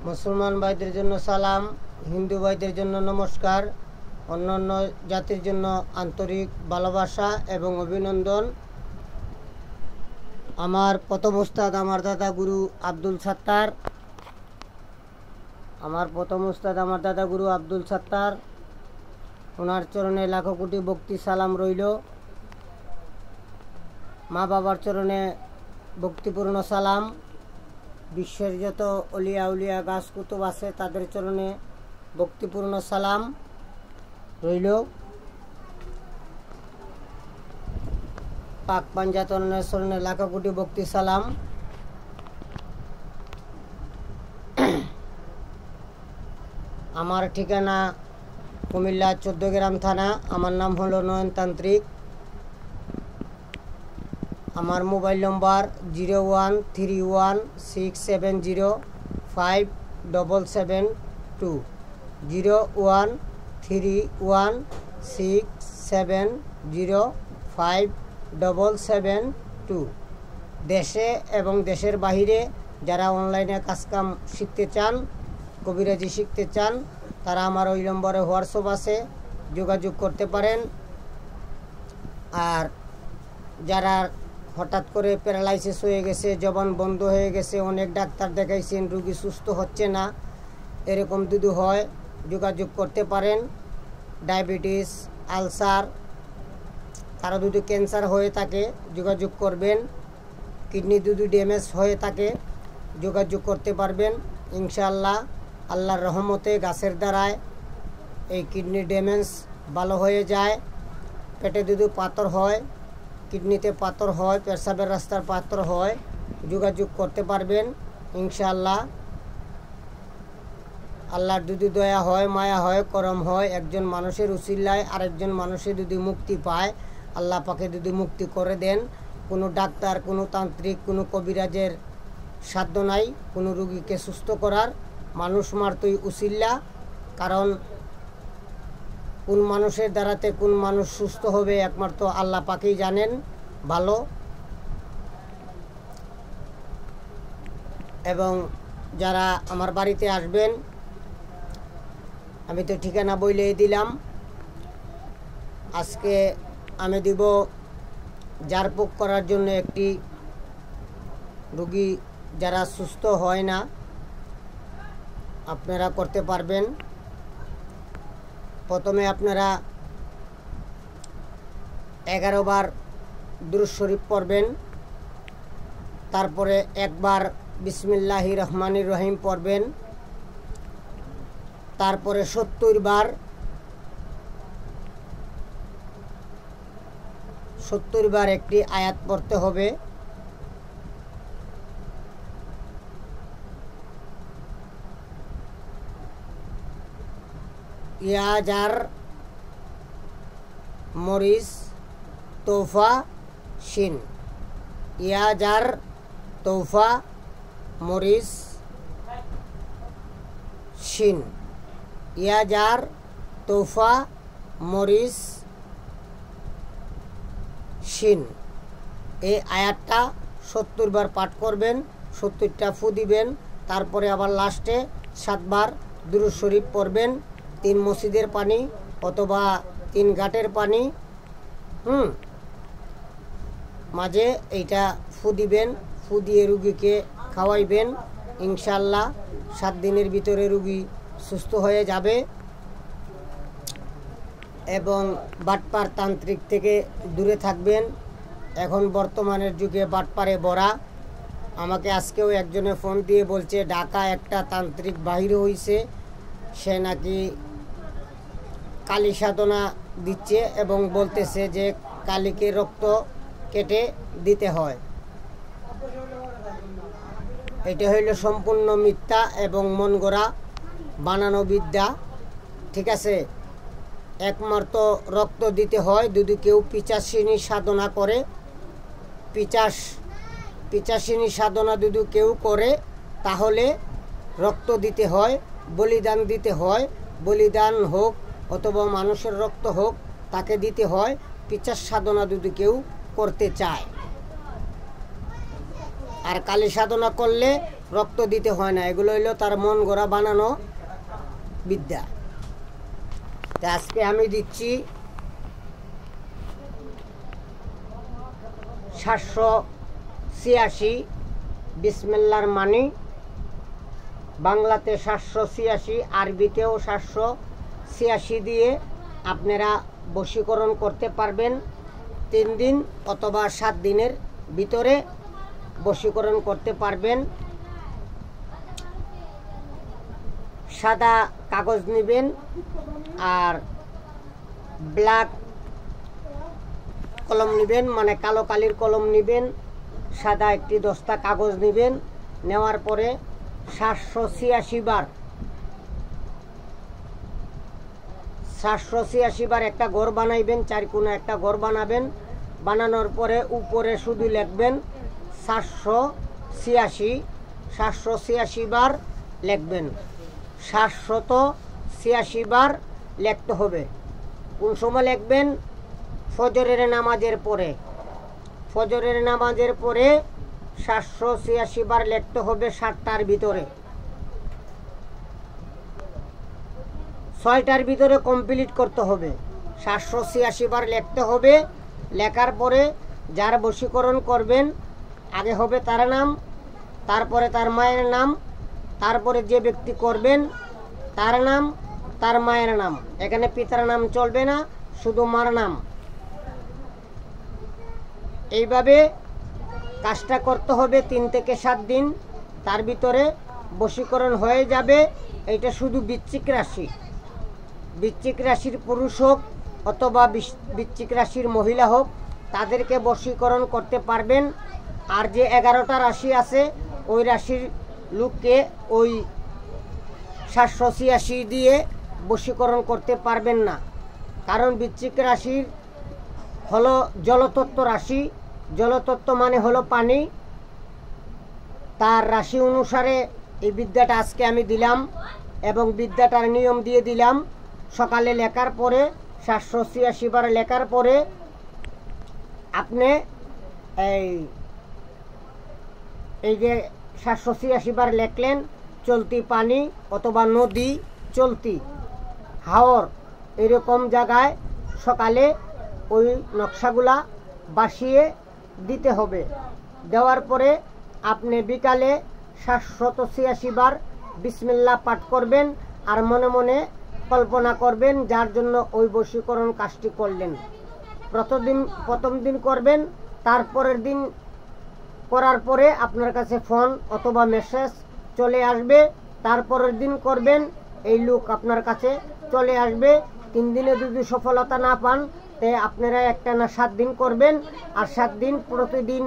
মুসলমান ভাইদের জন্য সালাম, হিন্দু ভাইদের জন্য নমস্কার, অন্যান্য জাতির জন্য আন্তরিক ভালোবাসা এবং অভিনন্দন। আমার প্রথম উস্তাদ আমার দাদা গুরু আব্দুল সাত্তার, ওনার চরণে লাখো কোটি ভক্তি সালাম রইল। মা বাবার চরণে ভক্তিপূর্ণ সালাম। বিশ্বের যত অলিয়া উলিয়া গাছ কুতুব আছে তাদের চরণে ভক্তিপূর্ণ সালাম রইল। পাক পাঞ্জাতনের চরণে লাখো কোটি ভক্তি সালাম। আমার ঠিকানা কুমিল্লা 14 গ্রাম থানা। আমার নাম হলো নয়নতান্ত্রিক। আমার মোবাইল নম্বর 01316705772 01316705772। দেশে এবং দেশের বাহিরে যারা অনলাইনে কাজকাম শিখতে চান, কবিরাজি শিখতে চান, তারা আমার ওই নম্বরে হোয়াটসঅ্যাপ আছে, যোগাযোগ করতে পারেন। আর যারা হঠাৎ করে প্যারালাইসিস হয়ে গেছে, জবান বন্ধ হয়ে গেছে, অনেক ডাক্তার দেখাইছেন, রুগী সুস্থ হচ্ছে না, এরকম যদি হয় যোগাযোগ করতে পারেন। ডায়াবেটিস, আলসার, কারো যদি ক্যান্সার হয়ে থাকে যোগাযোগ করবেন। কিডনি যদি ড্যামেজ হয়ে থাকে যোগাযোগ করতে পারবেন। ইনশাআল্লাহ আল্লাহর রহমতে গাছের দ্বারায় এই কিডনি ড্যামেজ ভালো হয়ে যায়। পেটে যদি পাথর হয়, কিডনিতে পাথর হয়, পেশাবের রাস্তার পাথর হয়, যোগাযোগ করতে পারবেন। ইনশাআল্লাহ আল্লাহর যদি দয়া হয়, মায়া হয়, করম হয়, একজন মানুষের উসিলায় আরেকজন মানুষের যদি মুক্তি পায়, আল্লাহ পাকে যদি মুক্তি করে দেন, কোনো ডাক্তার, কোনো তান্ত্রিক, কোনো কবিরাজের সাধ্য নাই কোনো রুগীকে সুস্থ করার। মানুষ মারতই উসিল্লা, কারণ কোন মানুষের দ্বারাতে কোন মানুষ সুস্থ হবে একমাত্র আল্লাহ পাকেই জানেন ভালো। এবং যারা আমার বাড়িতে আসবেন, আমি তো ঠিকানা বইলে দিলাম। আজকে আমি দিব জারপোক করার জন্য একটি রুগী যারা সুস্থ হয় না, আপনারা করতে পারবেন। প্রথমে আপনারা 11 বার দুরূদ শরীফ পড়বেন, তারপরে একবার বিসমিল্লাহির রহমানির রহিম পড়বেন, তারপরে 70 বার একটি আয়াত পড়তে হবে। ইয়া জার মরিস তোফা শিন, ইয়া জার তোফা মরিস শিন, ইয়া জার তোফা মরিস শিন। এই আয়াতটা 70 বার পাঠ করবেন, 70টা ফু দিবেন, তারপরে আবার লাস্টে 7 বার দুরূদ শরীফ পড়বেন। 3 মসজিদের পানি অথবা 3 ঘাটের পানি মাঝে এইটা ফু দিবেন, ফু দিয়ে রুগীকে খাওয়াইবেন। ইনশাআল্লাহ 7 দিনের ভিতরে রুগী সুস্থ হয়ে যাবে। এবং বাটপার তান্ত্রিক থেকে দূরে থাকবেন। এখন বর্তমানের যুগে বাটপারে ভরা। আমাকে আজকেও একজনে ফোন দিয়ে বলছে ঢাকা একটা তান্ত্রিক বাহির হয়েছে, সে নাকি কালী সাধনা দিচ্ছে এবং বলতেছে যে কালীকে রক্ত কেটে দিতে হয়। এটা হইল সম্পূর্ণ মিথ্যা এবং মন গড়া বানানো বিদ্যা। ঠিক আছে, একমাত্র রক্ত দিতে হয় যদি কেউ পিচাসিনী সাধনা করে। পিচাসিনী সাধনা যদি কেউ করে তাহলে রক্ত দিতে হয়, বলিদান দিতে হয়। বলিদান হোক অথবা মানুষের রক্ত হোক, তাকে দিতে হয় পিচাস সাধনা যদি কেউ করতে চায়। আর কালী সাধনা করলে রক্ত দিতে হয় না, এগুলো হইলো তার মন গড়া বানানো বিদ্যা। তা আজকে আমি দিচ্ছি 786 বিসমিল্লাহর মানি, বাংলাতে 786, আরবিতেও 786 দিয়ে আপনারা বশীকরণ করতে পারবেন। 3 দিন অথবা 7 দিনের ভিতরে বশীকরণ করতে পারবেন। সাদা কাগজ নেবেন আর ব্ল্যাক কলম নেবেন, মানে কালো কালির কলম নেবেন। সাদা একটি দস্তা কাগজ নেবেন। নেওয়ার পরে 786 বার 786 বার একটা ঘর বানাইবেন, 4 কোণে একটা ঘর বানাবেন। বানানোর পরে উপরে শুধু লিখবেন 786 বার লিখবেন। 786 বার লিখতে হবে। কোন সময় লিখবেন? ফজরের নামাজের পরে। ফজরের নামাজের পরে 786 বার লিখতে হবে 7টার ভিতরে। 6টার ভিতরে কমপ্লিট করতে হবে। 786 বার লিখতে হবে। লেখার পরে যার বশীকরণ করবেন, আগে হবে তার নাম, তারপরে তার মায়ের নাম, তারপরে যে ব্যক্তি করবেন তার নাম, তার মায়ের নাম। এখানে পিতার নাম চলবে না, শুধু মার নাম। এইভাবে কাজটা করতে হবে 3 থেকে 7 দিন। তার ভিতরে বশীকরণ হয়ে যাবে। এটা শুধু বৃশ্চিক রাশি, বৃশ্চিক রাশির পুরুষ হোক অথবা বৃশ্চিক রাশির মহিলা হোক, তাদেরকে বশীকরণ করতে পারবেন। আর যে 11টা রাশি আছে, ওই রাশির লোককে ওই 786 দিয়ে বশীকরণ করতে পারবেন না। কারণ বৃশ্চিক রাশির হলো জলতত্ত্ব রাশি। জলতত্ত্ব মানে হলো পানি। তার রাশি অনুসারে এই বিদ্যাটা আজকে আমি দিলাম এবং বিদ্যাটার নিয়ম দিয়ে দিলাম। সকালে লেখার পরে 786 বার লেখার পরে আপনি এই যে 786 বার লেখলেন, চলতি পানি অথবা নদী, চলতি হাওর, এরকম জায়গায় সকালে ওই নকশাগুলা বাসিয়ে দিতে হবে। দেওয়ার পরে আপনি বিকালে 786 বার বিসমিল্লাহ পাঠ করবেন আর মনে মনে কল্পনা করবেন যার জন্য ওই বশীকরণ কাজটি করলেন। প্রথম দিন করবেন, তারপরের দিন করার পরে আপনার কাছে ফোন অথবা মেসেজ চলে আসবে। তারপরের দিন করবেন, এই লোক আপনার কাছে চলে আসবে। 3 দিনে যদি সফলতা না পান, তে আপনারা একটানা 7 দিন করবেন। আর 7 দিন প্রতিদিন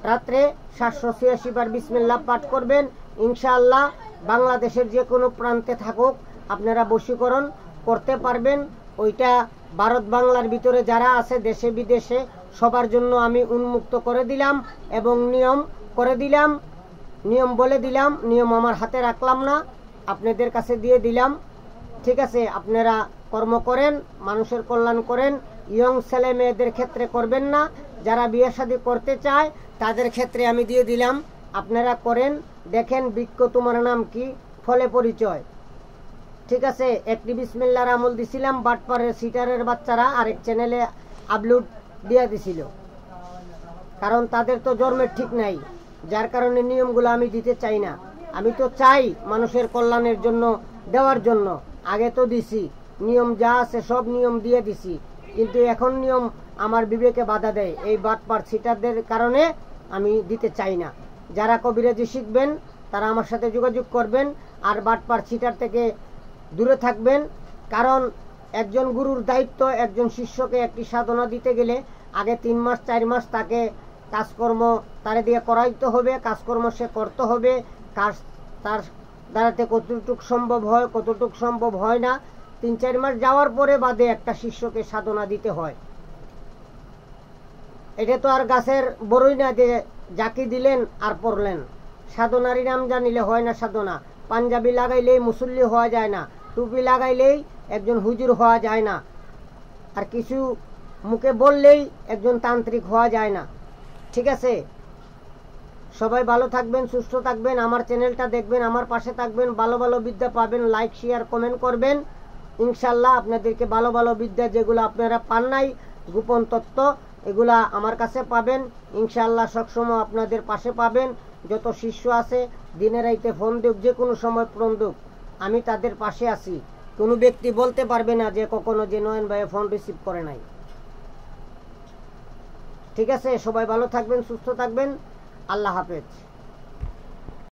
রাত্রে 786 বার বিসমিল্লাহ পাঠ করবেন। ইনশাআল্লাহ বাংলাদেশের যে কোনো প্রান্তে থাকুক আপনারা বশীকরণ করতে পারবেন। ওইটা ভারত বাংলার ভিতরে যারা আছে দেশে বিদেশে সবার জন্য আমি উন্মুক্ত করে দিলাম এবং নিয়ম করে দিলাম, নিয়ম বলে দিলাম। নিয়ম আমার হাতে রাখলাম না, আপনাদের কাছে দিয়ে দিলাম। ঠিক আছে, আপনারা কর্ম করেন, মানুষের কল্যাণ করেন। ইয়ং ছেলে মেয়েদের ক্ষেত্রে করবেন না, যারা বিয়ে শাদী করতে চায় তাদের ক্ষেত্রে আমি দিয়ে দিলাম। আপনারা করেন, দেখেন বৃক্ষ তোমার নাম কি, ফলে পরিচয়। ঠিক আছে, একটি বিসমিল্লাহর আমল দিছিলাম, বাটপাড়ের সিটারের বাচ্চারা আরেক চ্যানেলে আপলোড দিয়ে দিছিল, কারণ তাদের তো জন্মের ঠিক নাই, যার কারণে নিয়মগুলো আমি দিতে চাই না। আমি তো চাই মানুষের কল্যাণের জন্য দেওয়ার জন্য। আগে তো দিছি, নিয়ম যা আছে সব নিয়ম দিয়ে দিছি, কিন্তু এখন নিয়ম আমার বিবেকে বাধা দেয়। এই বাটপাড় সিটারদের কারণে আমি দিতে চাই না। যারা কবিরাজি শিখবেন তারা আমার সাথে যোগাযোগ করবেন আর বাটপাড় সিটার থেকে দূরে থাকবেন। কারণ একজন গুরুর দায়িত্ব একজন শিষ্যকে একটি সাধনা দিতে গেলে আগে 3 মাস 4 মাস তাকে কাজকর্ম তারে দিয়ে করাইতে হবে, কাজকর্ম সে করতে হবে। কাজ তার দ্বারাতে কতটুক সম্ভব হয় কতটুক সম্ভব হয় না, 3-4 মাস যাওয়ার পরে বাদে একটা শিষ্যকে সাধনা দিতে হয়। এটা তো আর গাছের বড়ই না যে জাকি দিলেন আর পড়লেন। সাধনারই নাম জানিলে হয় না সাধনা। পাঞ্জাবি লাগাইলেই মুসল্লি হওয়া যায় না, টুপি লাগাইলেই একজন হুজুর হওয়া যায় না, আর কিছু মুখে বললেই একজন তান্ত্রিক হওয়া যায় না। ঠিক আছে, সবাই ভালো থাকবেন, সুস্থ থাকবেন, আমার চ্যানেলটা দেখবেন, আমার পাশে থাকবেন, ভালো ভালো বিদ্যা পাবেন, লাইক শেয়ার কমেন্ট করবেন। ইনশাল্লাহ আপনাদেরকে ভালো ভালো বিদ্যা যেগুলো আপনারা পান নাই, গোপন তত্ত্ব, এগুলা আমার কাছে পাবেন। ইনশাল্লাহ সবসময় আপনাদের পাশে পাবেন। যত শিষ্য আছে দিনে রাইতে ফোন দিক, যে কোনো সময় ফোন দিক, আমি তাদের পাশে আছি। কোনো ব্যক্তি বলতে পারবে না যে কখনো যে নয়ন ভাই ফোন রিসিভ করে নাই। ঠিক আছে, সবাই ভালো থাকবেন, সুস্থ থাকবেন। আল্লাহ হাফেজ।